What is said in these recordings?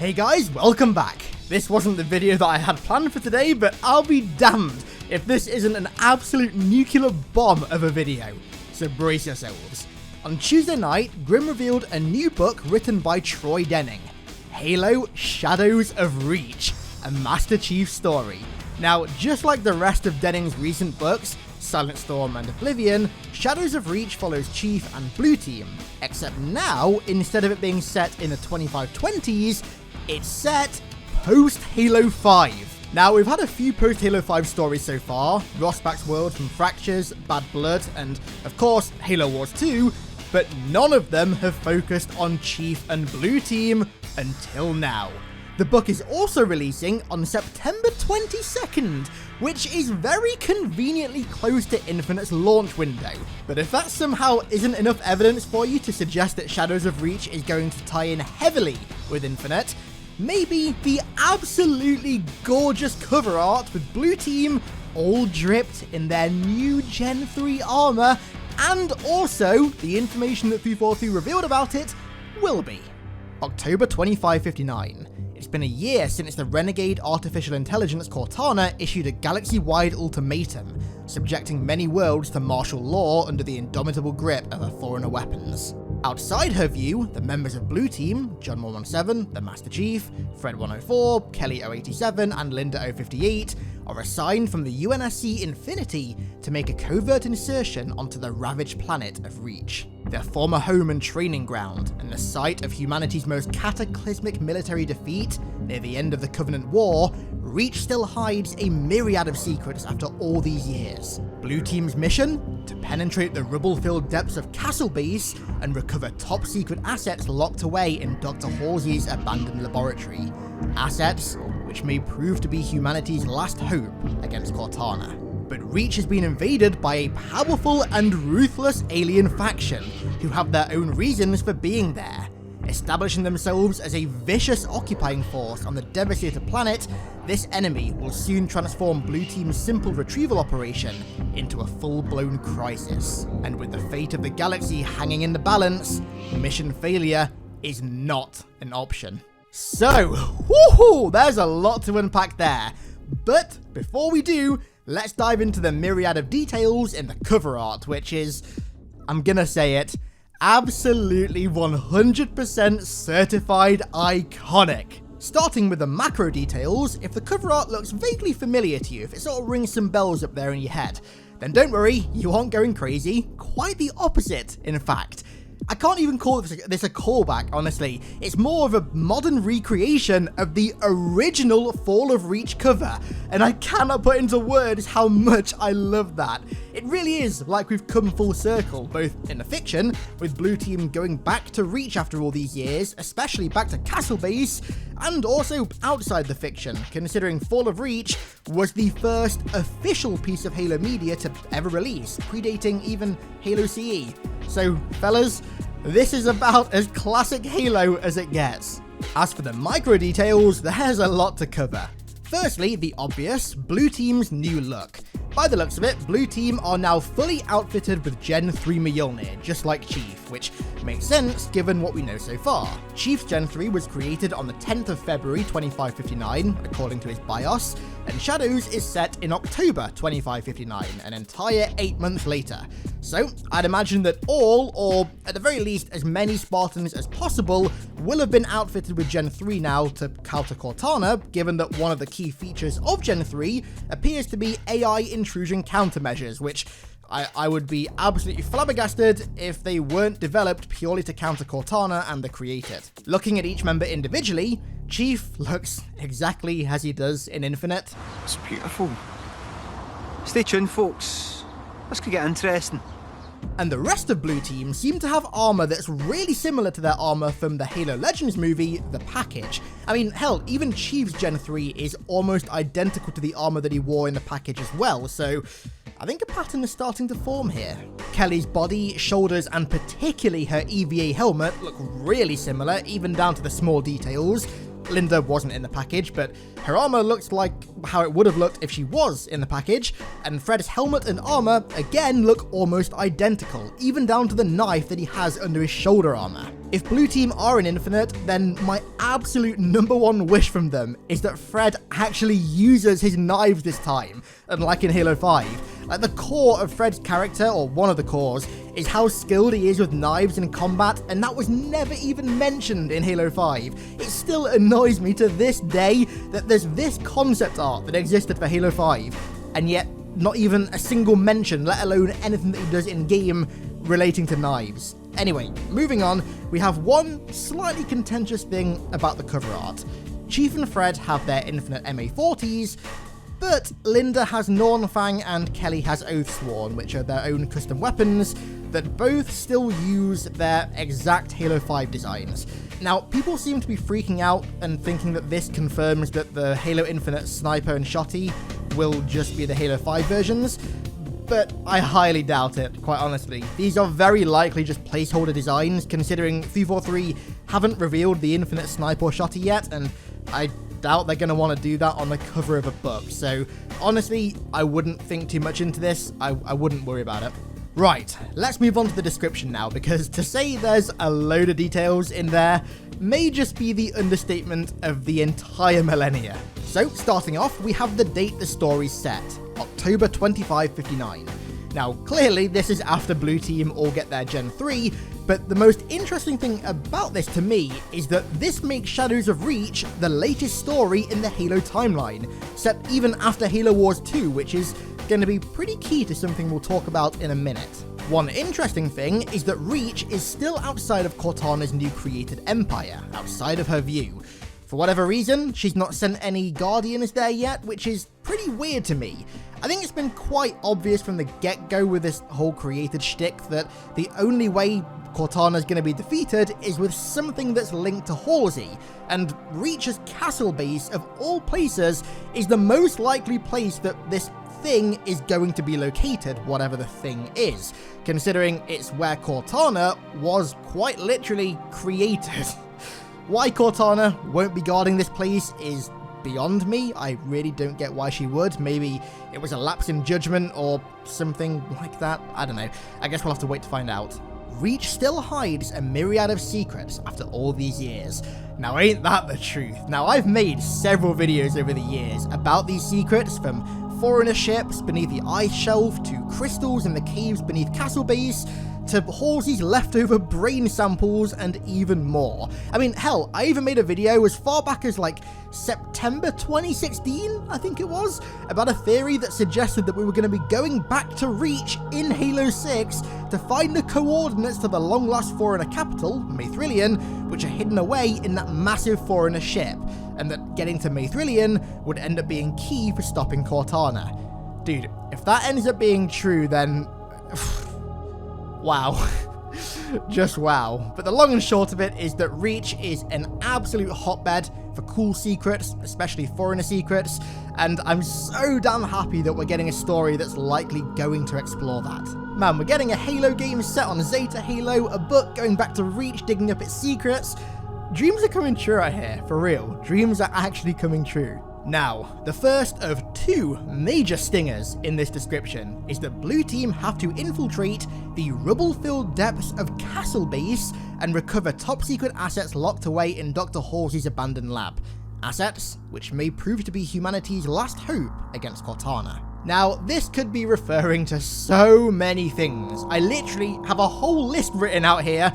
Hey guys, welcome back. This wasn't the video that I had planned for today, but I'll be damned if this isn't an absolute nuclear bomb of a video. So brace yourselves. On Tuesday night, Grimm revealed a new book written by Troy Denning, Halo Shadows of Reach, a Master Chief story. Now, just like the rest of Denning's recent books, Silent Storm and Oblivion, Shadows of Reach follows Chief and Blue Team, except now, instead of it being set in the 2520s, it's set post-Halo 5. Now, we've had a few post-Halo 5 stories so far, Rossback's World from Fractures, Bad Blood, and, of course, Halo Wars 2, but none of them have focused on Chief and Blue Team until now. The book is also releasing on September 22nd, which is very conveniently close to Infinite's launch window. But if that somehow isn't enough evidence for you to suggest that Shadows of Reach is going to tie in heavily with Infinite, maybe the absolutely gorgeous cover art with Blue Team all dripped in their new Gen 3 armor, and also the information that 343 revealed about it will be. October 2559. It's been a year since the renegade artificial intelligence Cortana issued a galaxy-wide ultimatum, subjecting many worlds to martial law under the indomitable grip of her foreigner weapons. Outside her view, the members of Blue Team, John 117, the Master Chief, Fred 104, Kelly 087, and Linda 058, are assigned from the UNSC Infinity to make a covert insertion onto the ravaged planet of Reach. Their former home and training ground, and the site of humanity's most cataclysmic military defeat near the end of the Covenant War, Reach still hides a myriad of secrets after all these years. Blue Team's mission? To penetrate the rubble-filled depths of Castle Base and recover top-secret assets locked away in Dr. Halsey's abandoned laboratory. Assets which may prove to be humanity's last hope against Cortana. But Reach has been invaded by a powerful and ruthless alien faction who have their own reasons for being there. Establishing themselves as a vicious occupying force on the devastated planet, this enemy will soon transform Blue Team's simple retrieval operation into a full-blown crisis. And with the fate of the galaxy hanging in the balance, mission failure is not an option. So, woohoo, there's a lot to unpack there. But before we do, let's dive into the myriad of details in the cover art, which is, I'm gonna say it, absolutely 100% certified iconic. Starting with the macro details, if the cover art looks vaguely familiar to you, if it sort of rings some bells up there in your head, then don't worry, you aren't going crazy. Quite the opposite, in fact. I can't even call this a callback, honestly. It's more of a modern recreation of the original Fall of Reach cover, and I cannot put into words how much I love that. It really is like we've come full circle, both in the fiction, with Blue Team going back to Reach after all these years, especially back to Castle Base, and also outside the fiction, considering Fall of Reach was the first official piece of Halo media to ever release, predating even Halo CE. So, fellas, this is about as classic Halo as it gets. As for the micro details, there's a lot to cover. Firstly, the obvious, Blue Team's new look. By the looks of it, Blue Team are now fully outfitted with Gen 3 Mjolnir, just like Chief, which makes sense given what we know so far. Chief's Gen 3 was created on the 10th of February 2559, according to his BIOS, and Shadows is set in October 2559, an entire 8 months later. So, I'd imagine that all, or at the very least as many Spartans as possible, will have been outfitted with Gen 3 now to counter Cortana, given that one of the key features of Gen 3 appears to be AI intrusion countermeasures, which I would be absolutely flabbergasted if they weren't developed purely to counter Cortana and the Created. Looking at each member individually, Chief looks exactly as he does in Infinite. It's beautiful. Stay tuned, folks. This could get interesting. And the rest of Blue Team seem to have armor that's really similar to their armor from the Halo Legends movie, The Package. I mean, hell, even Chief's Gen 3 is almost identical to the armor that he wore in The Package as well, so I think a pattern is starting to form here. Kelly's body, shoulders, and particularly her EVA helmet look really similar, even down to the small details. Linda wasn't in the package, but her armor looks like how it would have looked if she was in the package, and Fred's helmet and armor again look almost identical, even down to the knife that he has under his shoulder armor. If Blue Team are an Infinite, then my absolute #1 wish from them is that Fred actually uses his knives this time, unlike in Halo 5. Like, the core of Fred's character, or one of the cores, is how skilled he is with knives in combat, and that was never even mentioned in Halo 5. It still annoys me to this day that there's this concept art that existed for Halo 5, and yet not even a single mention, let alone anything that he does in-game relating to knives. Anyway, moving on, we have one slightly contentious thing about the cover art. Chief and Fred have their Infinite MA40s, but Linda has Nornfang and Kelly has Oathsworn, which are their own custom weapons that both still use their exact Halo 5 designs. Now, people seem to be freaking out and thinking that this confirms that the Halo Infinite Sniper and Shotty will just be the Halo 5 versions, but I highly doubt it, quite honestly. These are very likely just placeholder designs, considering 343 haven't revealed the Infinite Sniper or Shotty yet, and I doubt they're going to want to do that on the cover of a book. So honestly, I wouldn't think too much into this. I wouldn't worry about it. Right, let's move on to the description now, because to say there's a load of details in there may just be the understatement of the entire millennia. So starting off, we have the date the story's set, October 2559. Now clearly this is after Blue Team all get their Gen 3, but the most interesting thing about this to me is that this makes Shadows of Reach the latest story in the Halo timeline, set even after Halo Wars 2, which is going to be pretty key to something we'll talk about in a minute. One interesting thing is that Reach is still outside of Cortana's new created empire, outside of her view. For whatever reason, she's not sent any Guardians there yet, which is pretty weird to me. I think it's been quite obvious from the get-go with this whole created shtick that the only way Cortana's going to be defeated is with something that's linked to Halsey, and Reach's castle base of all places is the most likely place that this thing is going to be located, whatever the thing is, considering it's where Cortana was quite literally created. Why Cortana won't be guarding this place is beyond me. I really don't get why she would. Maybe it was a lapse in judgment or something like that. I don't know. I guess we'll have to wait to find out. Reach still hides a myriad of secrets after all these years. Now ain't that the truth? Now I've made several videos over the years about these secrets, from foreigner ships beneath the ice shelf to crystals in the caves beneath Castle Base to Halsey's leftover brain samples and even more. I mean, hell, I even made a video as far back as like September 2016, I think it was, about a theory that suggested that we were going to be going back to Reach in Halo 6 to find the coordinates to the long-lost foreigner capital, Maithrillian, which are hidden away in that massive foreigner ship, and that getting to Maithrillian would end up being key for stopping Cortana. Dude, if that ends up being true, then wow. Just wow. But the long and short of it is that Reach is an absolute hotbed for cool secrets, especially foreigner secrets, and I'm so damn happy that we're getting a story that's likely going to explore that. Man, we're getting a Halo game set on Zeta Halo, a book going back to Reach digging up its secrets. Dreams are coming true out here, for real. Dreams are actually coming true. Now, the first of two major stingers in this description is that Blue Team have to infiltrate the rubble-filled depths of Castle Base and recover top-secret assets locked away in Dr. Halsey's abandoned lab. Assets which may prove to be humanity's last hope against Cortana. Now, this could be referring to so many things. I literally have a whole list written out here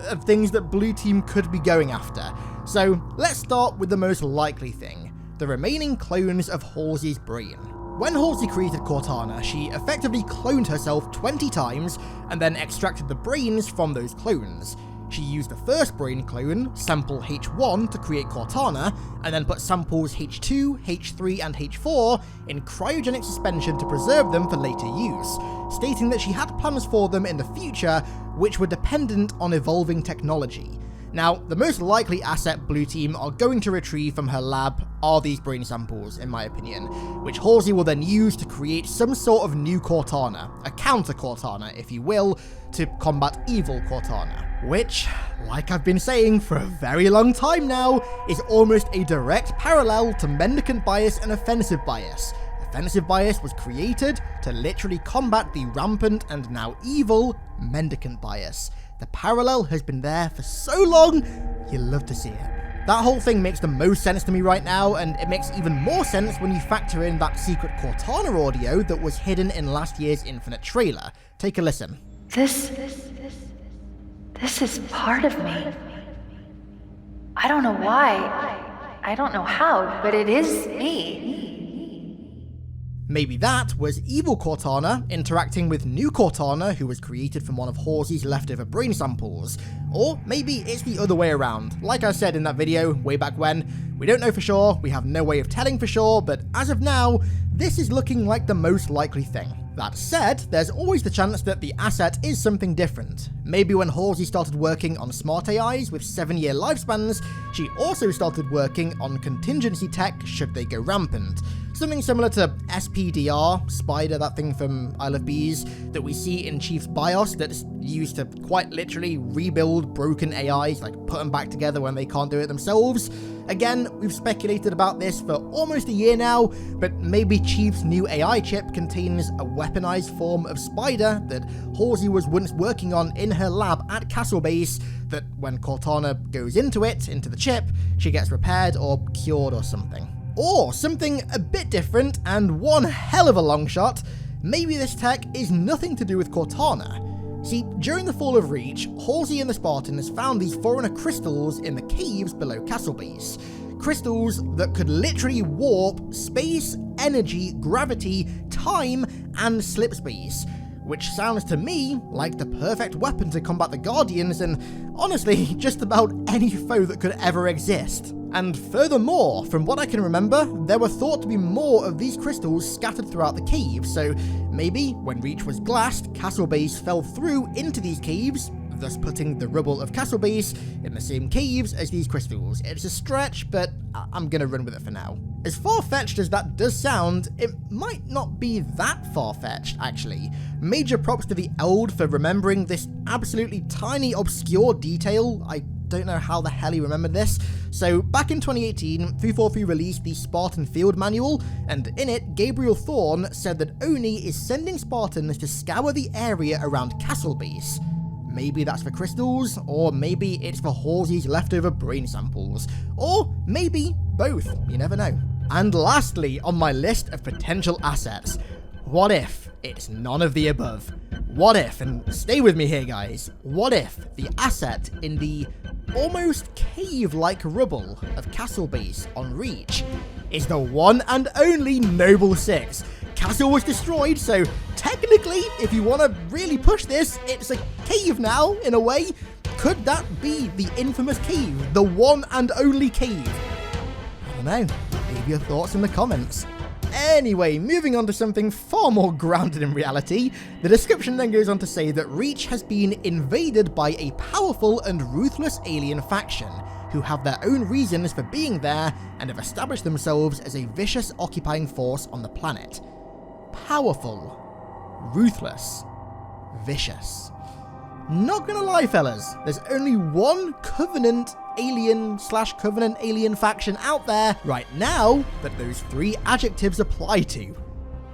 of things that Blue Team could be going after. So, let's start with the most likely thing. The remaining clones of Halsey's brain. When Halsey created Cortana, she effectively cloned herself 20 times and then extracted the brains from those clones. She used the first brain clone, sample H1, to create Cortana, and then put samples H2, H3, and H4 in cryogenic suspension to preserve them for later use, stating that she had plans for them in the future which were dependent on evolving technology. Now, the most likely asset Blue Team are going to retrieve from her lab are these brain samples, in my opinion, which Halsey will then use to create some sort of new Cortana, a counter Cortana, if you will, to combat evil Cortana. which, like I've been saying for a very long time now, is almost a direct parallel to mendicant bias and offensive bias. Offensive bias was created to literally combat the rampant and now evil mendicant bias. The parallel has been there for so long, you'll love to see it. That whole thing makes the most sense to me right now, and it makes even more sense when you factor in that secret Cortana audio that was hidden in last year's Infinite trailer. Take a listen. This is part of me. I don't know why, I don't know how, but it is me. Maybe that was evil Cortana interacting with new Cortana, who was created from one of Halsey's leftover brain samples. Or maybe it's the other way around. Like I said in that video way back when, we don't know for sure, we have no way of telling for sure, but as of now, this is looking like the most likely thing. That said, there's always the chance that the asset is something different. Maybe when Halsey started working on smart AIs with 7-year lifespans, she also started working on contingency tech should they go rampant. Something similar to SPDR, Spider, that thing from Isle of Bees, that we see in Chief's BIOS that's used to quite literally rebuild broken AIs, like put them back together when they can't do it themselves. Again, we've speculated about this for almost a year now, but maybe Chief's new AI chip contains a weaponized form of Spider that Halsey was once working on in her lab at Castle Base, that when Cortana goes into the chip, she gets repaired or cured or something. Or something a bit different and one hell of a long shot, maybe this tech is nothing to do with Cortana. See, during the fall of Reach, Halsey and the Spartans found these foreigner crystals in the caves below Castle Base. Crystals that could literally warp space, energy, gravity, time, and slip space. Which sounds to me like the perfect weapon to combat the Guardians and, honestly, just about any foe that could ever exist. And furthermore, from what I can remember, there were thought to be more of these crystals scattered throughout the caves, so maybe when Reach was glassed, Castle Base fell through into these caves, thus putting the rubble of Castle Base in the same caves as these crystals. It's a stretch, but I'm gonna run with it for now. As far-fetched as that does sound, it might not be that far-fetched, actually. Major props to the Eld for remembering this absolutely tiny, obscure detail. I don't know how the hell he remembered this. So back in 2018, 343 released the Spartan Field Manual, and in it, Gabriel Thorne said that Oni is sending Spartans to scour the area around Castle Base. Maybe that's for crystals, or maybe it's for Halsey's leftover brain samples, or maybe both, you never know. And lastly on my list of potential assets, what if it's none of the above? What if, and stay with me here guys, what if the asset in the almost cave-like rubble of Castle Base on Reach is the one and only Noble 6? Castle was destroyed, so technically, if you want to really push this, it's a cave now, in a way. Could that be the infamous cave? The one and only cave? I don't know. Leave your thoughts in the comments. Anyway, moving on to something far more grounded in reality, the description then goes on to say that Reach has been invaded by a powerful and ruthless alien faction, who have their own reasons for being there and have established themselves as a vicious occupying force on the planet. Powerful, ruthless, vicious. Not gonna lie fellas, there's only one Covenant alien/Covenant alien faction out there right now that those three adjectives apply to.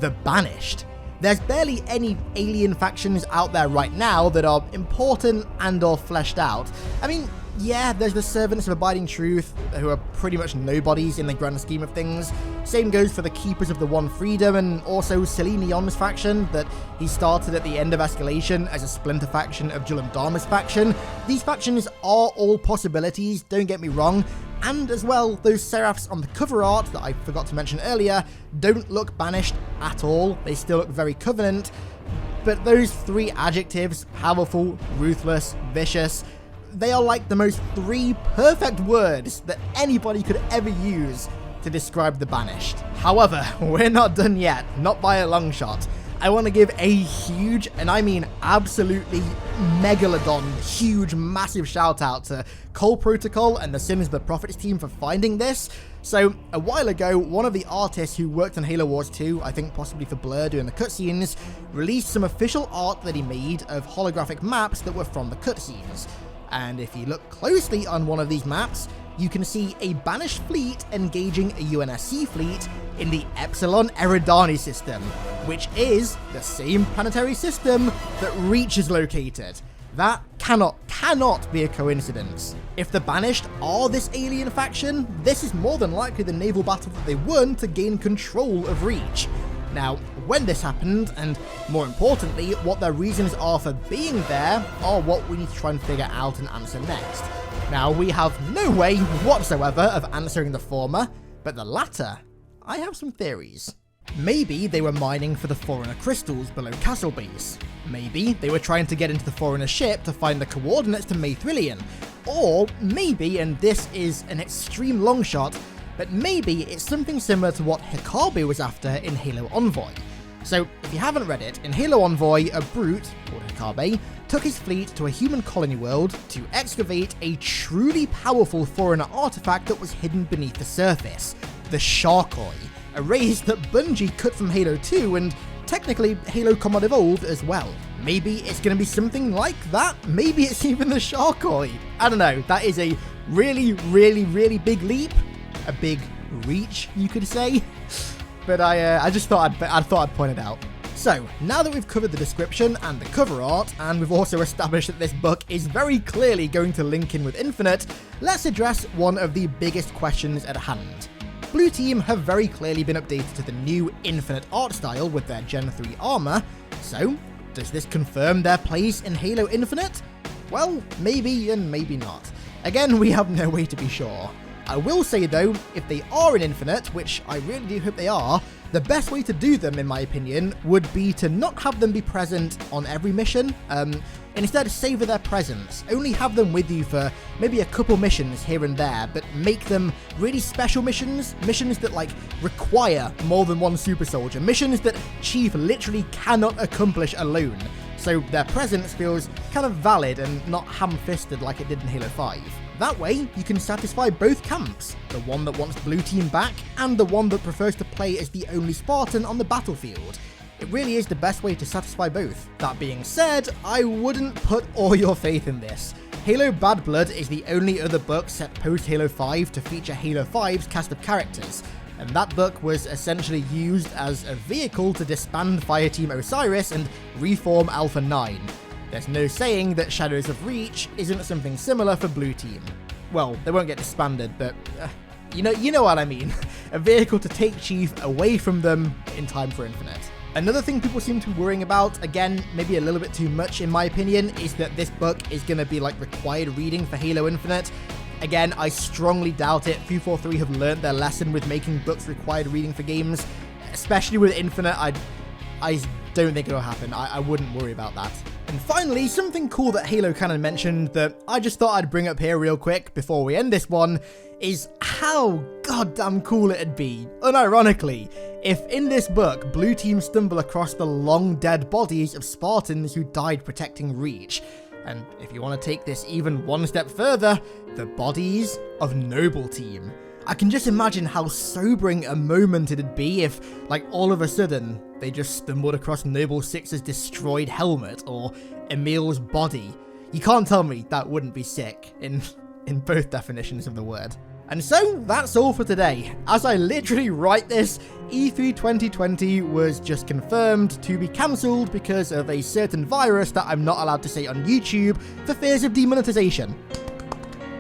The Banished. There's barely any alien factions out there right now that are important and or fleshed out. I mean, yeah, there's the Servants of Abiding Truth, who are pretty much nobodies in the grand scheme of things. Same goes for the Keepers of the One Freedom, and also Selenium's faction that he started at the end of Escalation as a splinter faction of Julim Dharma's faction. These factions are all possibilities, don't get me wrong, and as well, those Seraphs on the cover art that I forgot to mention earlier don't look banished at all, they still look very Covenant, but those three adjectives, powerful, ruthless, vicious, they are like the most three perfect words that anybody could ever use to describe the Banished. However, we're not done yet, not by a long shot. I want to give a huge, and I mean absolutely megalodon, huge, massive shout out to Cole Protocol and the Sins of the Prophets team for finding this. So, a while ago, one of the artists who worked on Halo Wars 2, I think possibly for Blur doing the cutscenes, released some official art that he made of holographic maps that were from the cutscenes. And if you look closely on one of these maps, you can see a banished fleet engaging a UNSC fleet in the Epsilon Eridani system, which is the same planetary system that Reach is located. That cannot be a coincidence. If the Banished are this alien faction, this is more than likely the naval battle that they won to gain control of Reach. Now, when this happened, and more importantly, what their reasons are for being there, are what we need to try and figure out and answer next. Now, we have no way whatsoever of answering the former, but the latter, I have some theories. Maybe they were mining for the Foreigner crystals below Castle Base. Maybe they were trying to get into the Foreigner ship to find the coordinates to Maythrillion. Or maybe, and this is an extreme long shot, but maybe it's something similar to what Hikabe was after in Halo Envoy. So, if you haven't read it, in Halo Envoy, a brute, called Hikabe, took his fleet to a human colony world to excavate a truly powerful Foreigner artifact that was hidden beneath the surface, the Sharkoi, a race that Bungie cut from Halo 2 and technically Halo Combat Evolved as well. Maybe it's going to be something like that, maybe it's even the Sharkoi. I don't know, that is a really big leap, a big reach, you could say. But I just thought I'd point it out. So, now that we've covered the description and the cover art, and we've also established that this book is very clearly going to link in with Infinite, let's address one of the biggest questions at hand. Blue Team have very clearly been updated to the new Infinite art style with their Gen 3 armor, so does this confirm their place in Halo Infinite? Well, maybe and maybe not. Again, we have no way to be sure. I will say though, if they are in Infinite, which I really do hope they are, the best way to do them, in my opinion, would be to not have them be present on every mission, and instead savor their presence. Only have them with you for maybe a couple missions here and there, but make them really special missions, missions that like require more than one super soldier, missions that Chief literally cannot accomplish alone. So their presence feels kind of valid and not ham-fisted like it did in Halo 5. That way, you can satisfy both camps, the one that wants Blue Team back, and the one that prefers to play as the only Spartan on the battlefield. It really is the best way to satisfy both. That being said, I wouldn't put all your faith in this. Halo Bad Blood is the only other book set post-Halo 5 to feature Halo 5's cast of characters, and that book was essentially used as a vehicle to disband Fireteam Osiris and reform Alpha 9. There's no saying that Shadows of Reach isn't something similar for Blue Team. Well, they won't get disbanded, but you know what I mean. A vehicle to take Chief away from them in time for Infinite. Another thing people seem to be worrying about, again, maybe a little bit too much in my opinion, is that this book is going to be like required reading for Halo Infinite. Again, I strongly doubt it. 343 have learned their lesson with making books required reading for games, especially with Infinite. I don't think it'll happen. I wouldn't worry about that. And finally, something cool that Halo Canon mentioned that I just thought I'd bring up here real quick before we end this one is how goddamn cool it'd be, unironically, if in this book, Blue Team stumble across the long dead bodies of Spartans who died protecting Reach. And if you want to take this even one step further, the bodies of Noble Team. I can just imagine how sobering a moment it'd be if, like, all of a sudden, they just stumbled across Noble 6's destroyed helmet or Emil's body. You can't tell me that wouldn't be sick, in both definitions of the word. And so, that's all for today. As I literally write this, E3 2020 was just confirmed to be cancelled because of a certain virus that I'm not allowed to say on YouTube for fears of demonetization.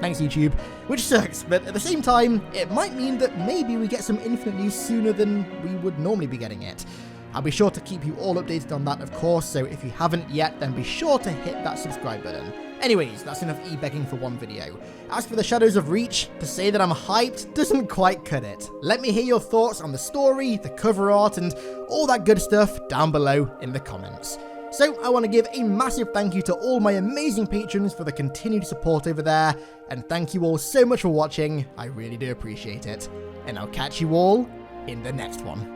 Thanks, YouTube. Which sucks, but at the same time, it might mean that maybe we get some Infinite news sooner than we would normally be getting it. I'll be sure to keep you all updated on that, of course, so if you haven't yet, then be sure to hit that subscribe button. Anyways, that's enough e-begging for one video. As for the Shadows of Reach, to say that I'm hyped doesn't quite cut it. Let me hear your thoughts on the story, the cover art, and all that good stuff down below in the comments. So I want to give a massive thank you to all my amazing patrons for the continued support over there, and thank you all so much for watching, I really do appreciate it. And I'll catch you all in the next one.